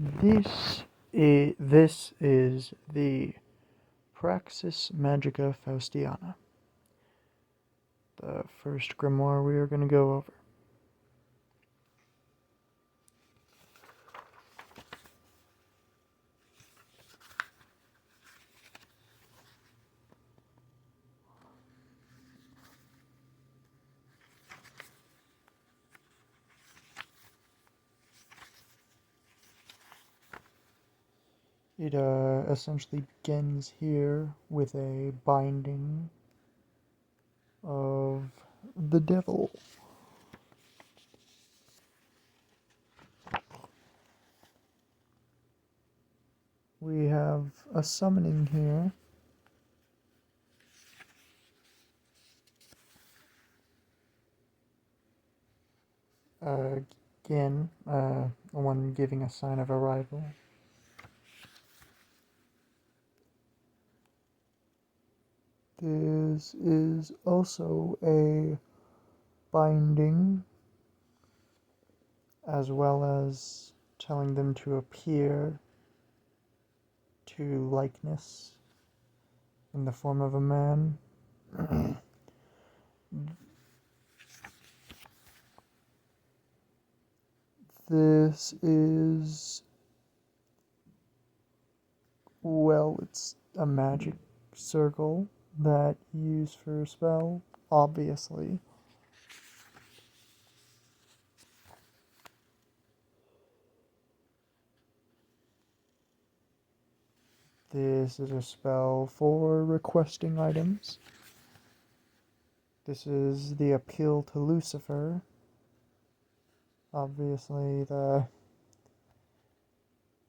This is the Praxis Magica Faustiana, the first grimoire we are going to go over. It essentially begins here with a binding of the devil. We have a summoning here. Again, one giving a sign of arrival. This is also a binding, as well as telling them to appear to likeness in the form of a man. This is, well, it's a magic circle that you use for a spell, obviously. This is a spell for requesting items. This is the appeal to Lucifer. Obviously, the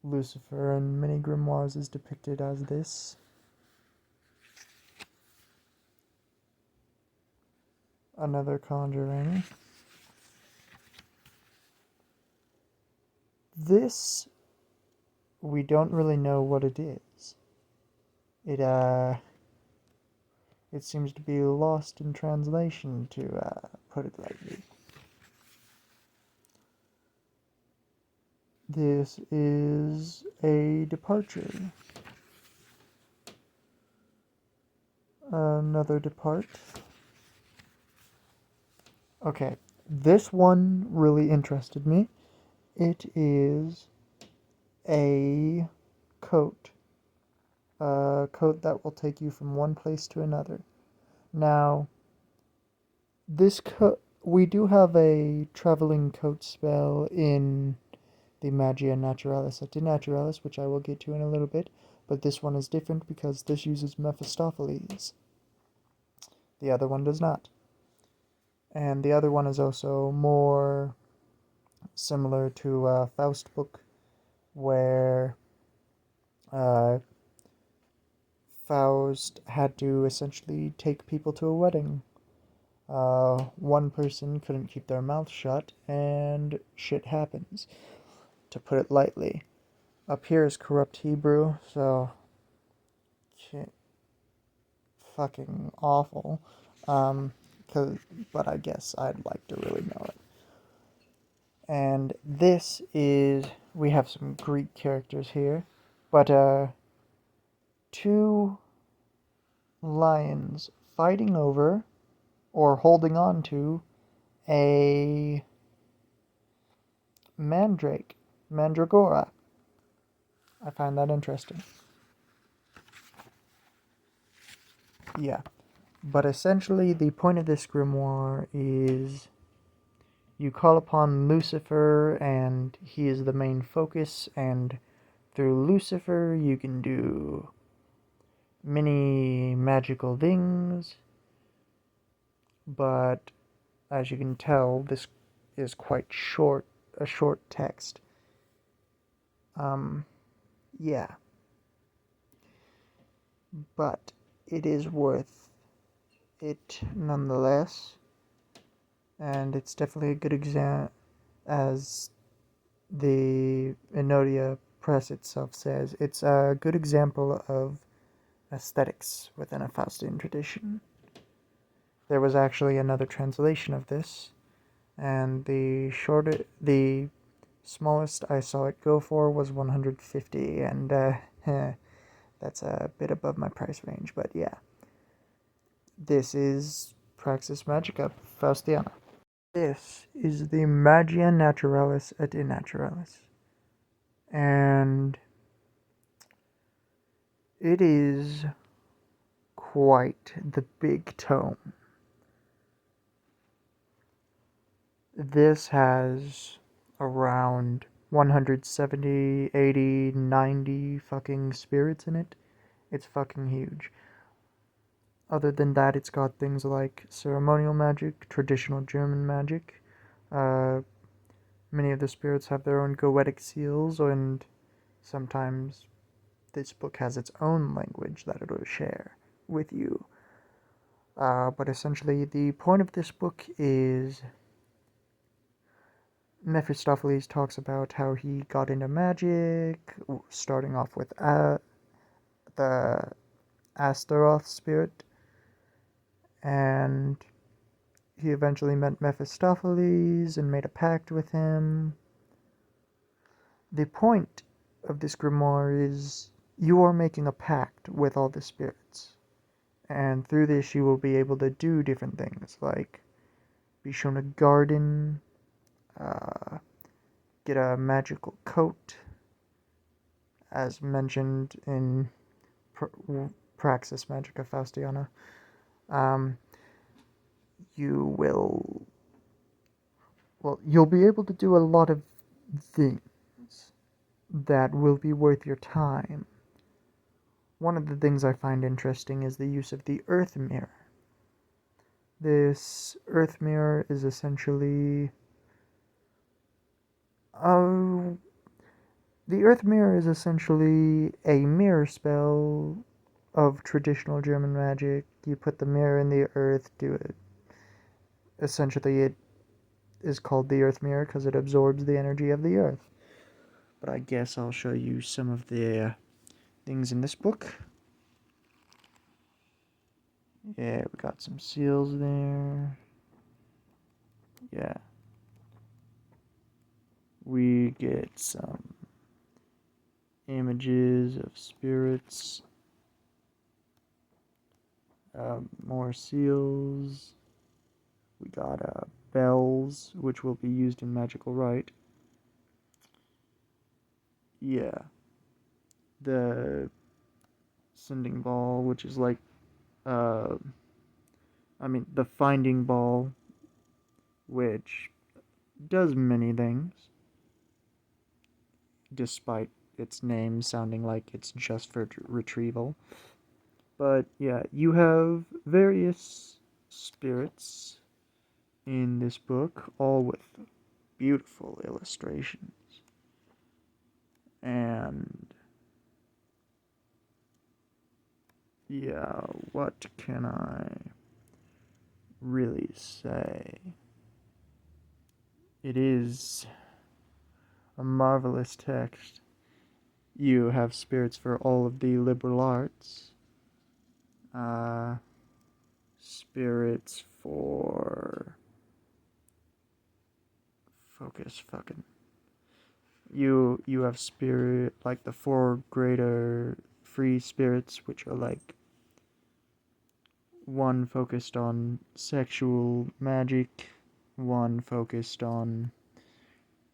Lucifer in many grimoires is depicted as this. Another conjuring. This, we don't really know what it is. It seems to be lost in translation, to put it lightly. This is a departure. Another depart. Okay, this one really interested me. It is a coat. A coat that will take you from one place to another. Now, this coat, we do have a traveling coat spell in the Magia Naturalis et Naturalis, which I will get to in a little bit, but this one is different because this uses Mephistopheles. The other one does not. And the other one is also more similar to a Faust book, where Faust had to essentially take people to a wedding. One person couldn't keep their mouth shut, and shit happens, to put it lightly. Up here is corrupt Hebrew, so fucking awful. But I guess I'd like to really know it. And this is, we have some Greek characters here, but two lions fighting over or holding on to a mandragora. I find that interesting. Yeah, but essentially the point of this grimoire is you call upon Lucifer, and he is the main focus, and through Lucifer you can do many magical things, but as you can tell, this is quite short, a short text. Yeah. But it is worth it nonetheless, and it's definitely a good example, as the Enodia Press itself says, it's a good example of aesthetics within a Faustian tradition. There was actually another translation of this, and the Smallest I saw it go for was 150, and that's a bit above my price range, but yeah. This is Praxis Magica Faustiana. This is the Magia Naturalis et Innaturalis, and it is quite the big tome. This has around 170, 80, 90 fucking spirits in it. It's fucking huge. Other than that, it's got things like ceremonial magic, traditional German magic. Uh, Many of the spirits have their own goetic seals, and sometimes this book has its own language that it'll share with you. But essentially, the point of this book is Mephistopheles talks about how he got into magic, starting off with the Astaroth spirit, and he eventually met Mephistopheles and made a pact with him. The point of this grimoire is you are making a pact with all the spirits, and through this you will be able to do different things, like be shown a garden, uh, get a magical coat, as mentioned in Praxis Magica Faustiana. Um, you will, you'll be able to do a lot of things that will be worth your time. One of the things I find interesting is the use of the Earth Mirror. This Earth Mirror is essentially uh, the Earth Mirror is essentially a mirror spell of traditional German magic. You put the mirror in the earth, do it. Essentially, it is called the Earth Mirror because it absorbs the energy of the earth. But I guess I'll show you some of the things in this book. Yeah, we got some seals there. Yeah. We get some images of spirits. More seals. We got bells, which will be used in magical rite. Yeah. The sending ball, which is like, uh, the finding ball, which does many things, despite its name sounding like it's just for retrieval. But yeah, you have various spirits in this book, all with beautiful illustrations. And yeah, what can I really say? It is a marvelous text. You have spirits for all of the liberal arts. Spirits for focus fucking. You have spirit like the four greater free spirits, which are like one focused on sexual magic, one focused on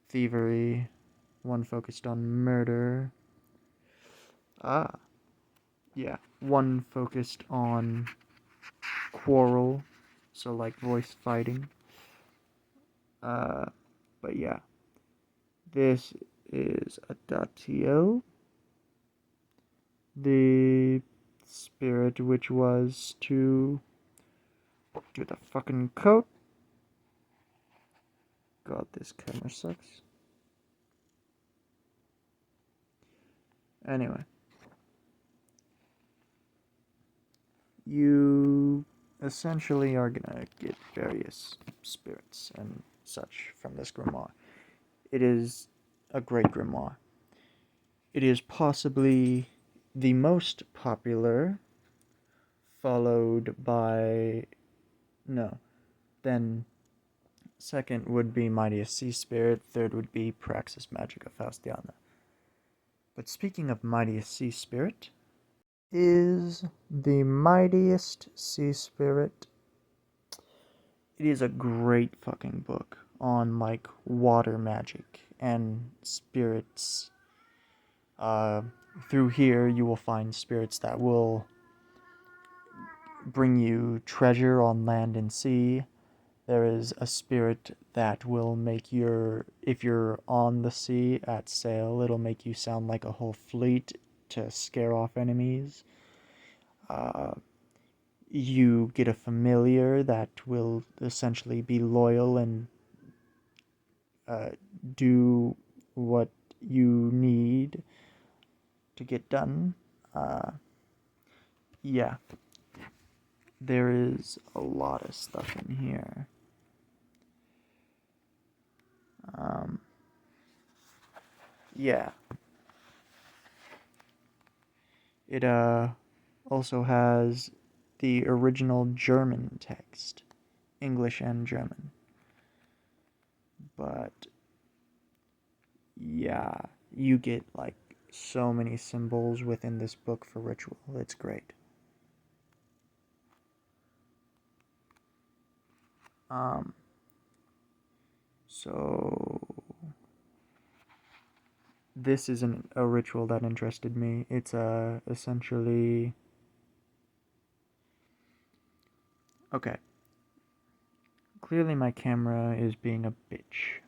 thievery, one focused on murder. Yeah, one focused on quarrel, so like voice fighting. But yeah, this is Adatio, the spirit which was to do the fucking coat. God, this camera sucks. Anyway, you essentially are gonna get various spirits and such from this grimoire. It is a great grimoire. It is possibly the most popular, followed by, no, then Second would be Mightiest Sea Spirit. Third would be Praxis Magica Faustiana. But speaking of Mightiest Sea Spirit, is the Mightiest Sea Spirit. It is a great fucking book on like water magic and spirits. Through here, you will find spirits that will bring you treasure on land and sea. There is a spirit that will make if you're on the sea at sail, it'll make you sound like a whole fleet to scare off enemies. You get a familiar that will essentially be loyal and do what you need to get done. Yeah, there is a lot of stuff in here. Yeah. It also has the original German text, English and German. But yeah, you get like so many symbols within this book for ritual. It's great. So this isn't a ritual that interested me. It's essentially okay. Clearly my camera is being a bitch.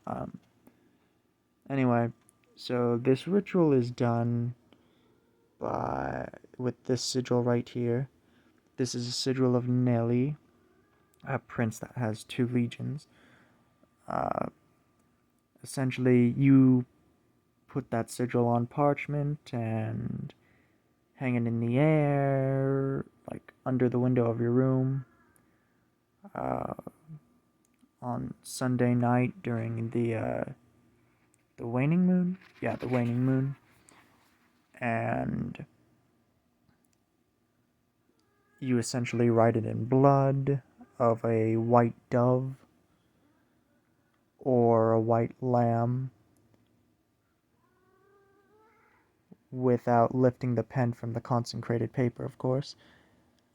Anyway, so this ritual is done with this sigil right here. This is a sigil of Nelly, a prince that has 2 legions. Essentially, you put that sigil on parchment and hang it in the air, like under the window of your room. On Sunday night during the waning moon. Yeah, the waning moon. And you essentially write it in blood of a white dove or a white lamb without lifting the pen from the consecrated paper, of course.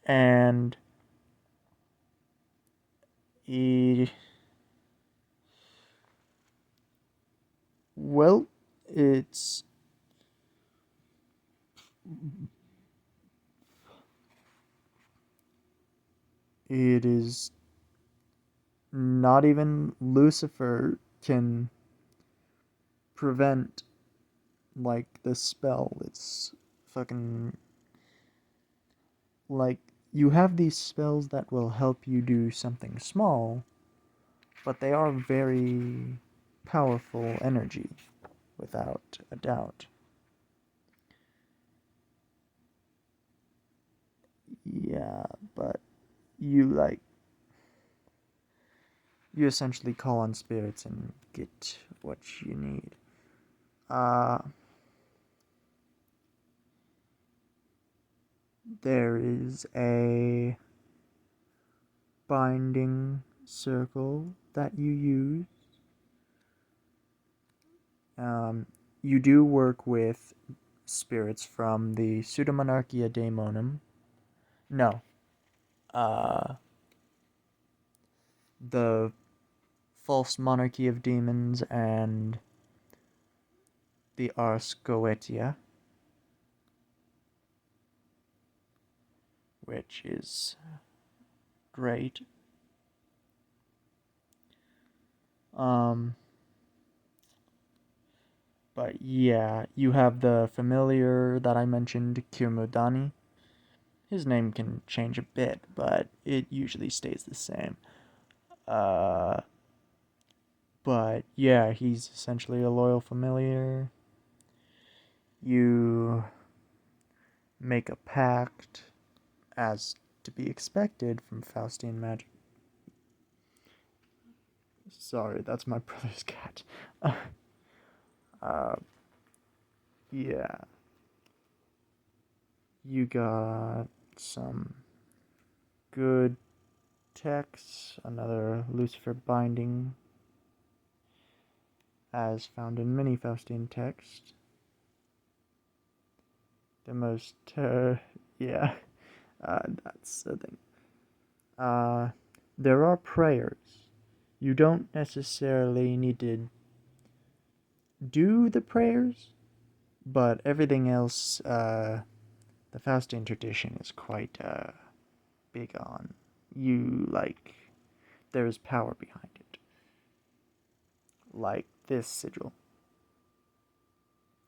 And well, it is not even Lucifer can prevent like this spell. It's fucking like you have these spells that will help you do something small, but they are very powerful energy, without a doubt. Yeah, but you like you essentially call on spirits and get what you need. There is a binding circle that you use. You do work with spirits from the Pseudo-Monarchia Daemonum. No. The False Monarchy of Demons and the Ars Goetia, which is great. But yeah, you have the familiar that I mentioned, Kirmudani. His name can change a bit, but it usually stays the same. But yeah, he's essentially a loyal familiar. You make a pact, as to be expected from Faustian magic. Sorry, that's my brother's cat. Yeah. You got some good texts, another Lucifer binding as found in many Faustian texts. The most, yeah, that's the thing. There are prayers. You don't necessarily need to do the prayers, but everything else, the Faustian tradition is quite big on. There's power behind it. Like this sigil,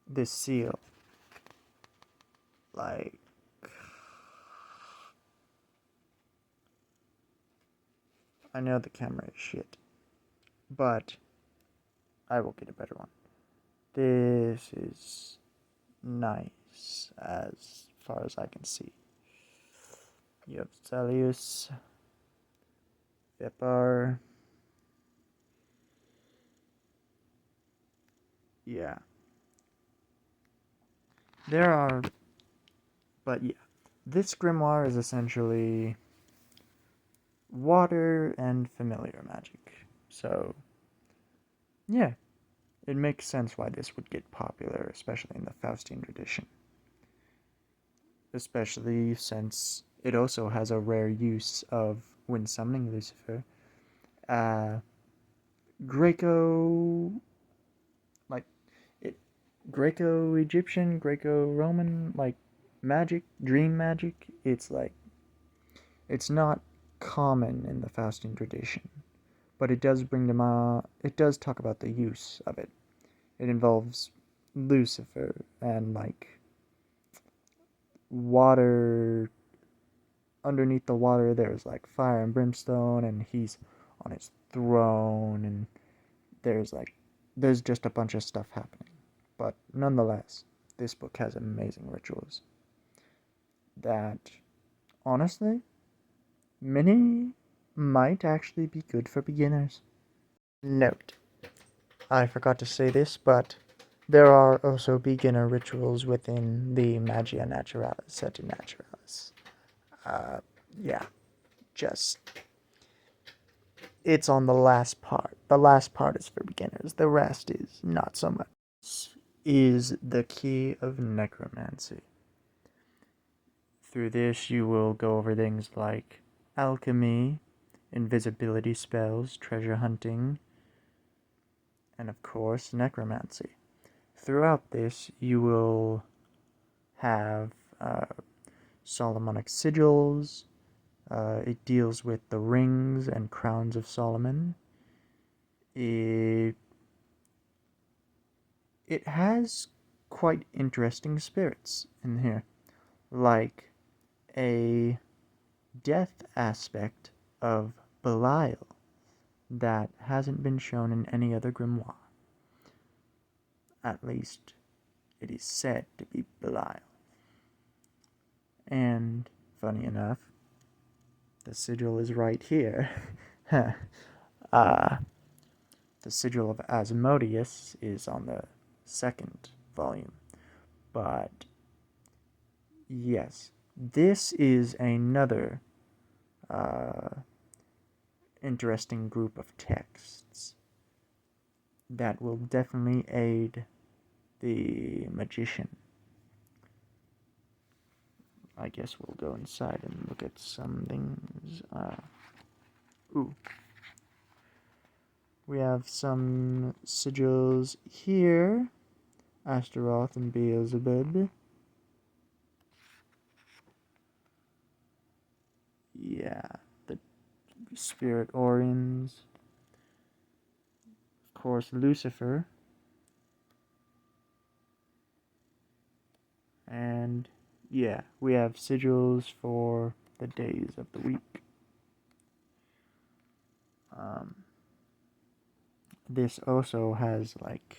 this seal, like, I know the camera is shit, but I will get a better one. This is nice as far as I can see. You have Celius, Vipar. Yeah. But yeah. This grimoire is essentially water and familiar magic. So, yeah. It makes sense why this would get popular, especially in the Faustian tradition. Especially since it also has a rare use of, when summoning Lucifer, Greco, like, it, Greco-Egyptian, Greco-Roman, like, magic, dream magic. It's not common in the Faustian tradition, but it does it does talk about the use of it. It involves Lucifer and, like, water. Underneath the water there's like fire and brimstone, and he's on his throne, and there's just a bunch of stuff happening. But nonetheless, this book has amazing rituals that, honestly, many might actually be good for beginners. Note, I forgot to say this, but there are also beginner rituals within the Magia Naturalis set in Naturalis. Yeah, just, it's on the last part. The last part is for beginners. The rest is not so much. This is the key of necromancy. Through this, you will go over things like alchemy, invisibility spells, treasure hunting, and of course, necromancy. Throughout this, you will have Solomonic sigils. It deals with the rings and crowns of Solomon. It has quite interesting spirits in here, like a death aspect of Belial that hasn't been shown in any other grimoire. At least, it is said to be Belial. And, funny enough, the sigil is right here. The sigil of Asmodeus is on the second volume. But, yes, this is another interesting group of texts that will definitely aid the magician. I guess we'll go inside and look at some things. We have some sigils here. Astaroth and Beelzebub. Yeah, the Spirit Orions. Of course, Lucifer. And yeah, we have sigils for the days of the week. This also has, like,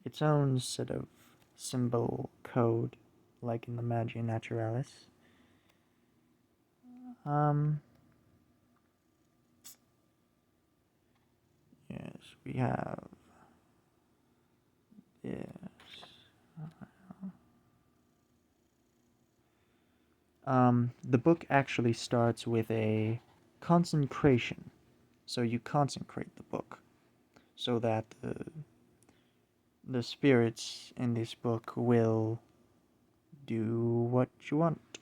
its own set of symbol code, like in the Magia Naturalis. Yes, we have this. The book actually starts with a consecration. So you consecrate the book. so that the spirits in this book will do what you want.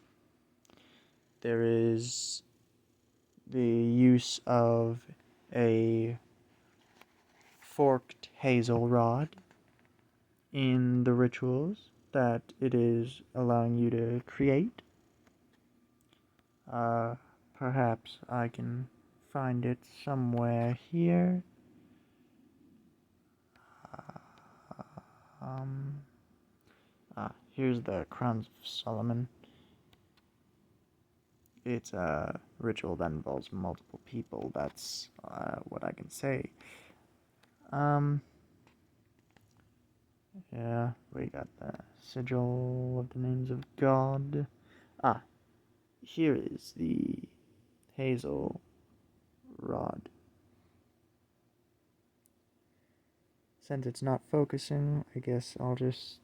There is the use of a forked hazel rod in the rituals that it is allowing you to create. Perhaps I can find it somewhere here. Here's the Crowns of Solomon. It's a ritual that involves multiple people. That's what I can say. Yeah, we got the sigil of the names of God. Here is the hazel rod. Since it's not focusing, I guess I'll just...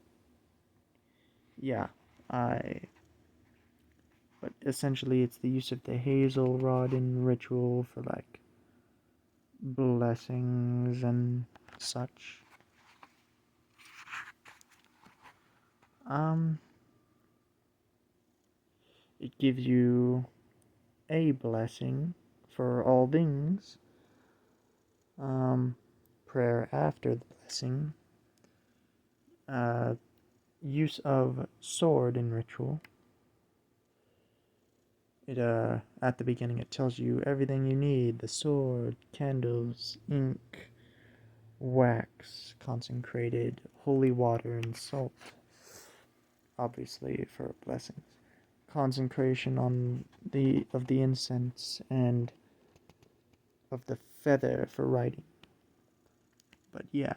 Yeah, But essentially it's the use of the hazel rod in ritual for, like, blessings and such. It gives you a blessing for all things. Prayer after the blessing. Use of sword in ritual. It at the beginning it tells you everything you need: the sword, candles, ink, wax, consecrated holy water, and salt. Obviously for blessings. Consecration of the incense and of the feather for writing. But yeah,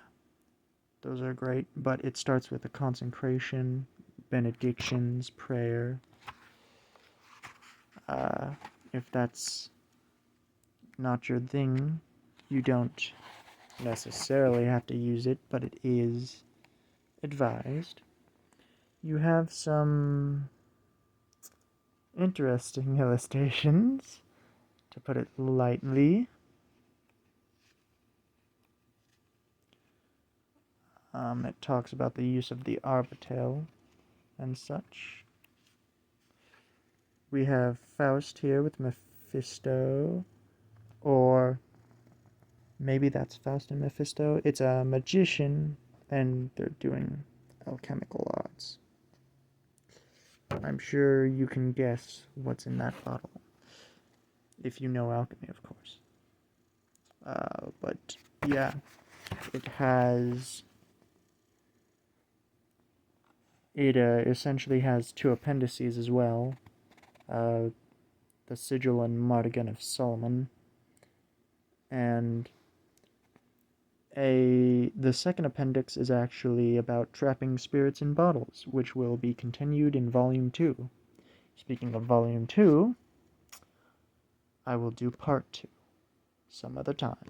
those are great. But it starts with a consecration, benedictions, prayer. If that's not your thing, you don't necessarily have to use it, but it is advised. You have some interesting illustrations, to put it lightly. It talks about the use of the arbitel and such. We have Faust here with Mephisto, or maybe that's Faust and Mephisto. It's a magician, and they're doing alchemical arts. I'm sure you can guess what's in that bottle, if you know alchemy, of course. But yeah, it essentially has two appendices as well. The sigil and martigan of Solomon, and the second appendix is actually about trapping spirits in bottles, which will be continued in Volume 2. Speaking of Volume 2, I will do Part 2 some other time.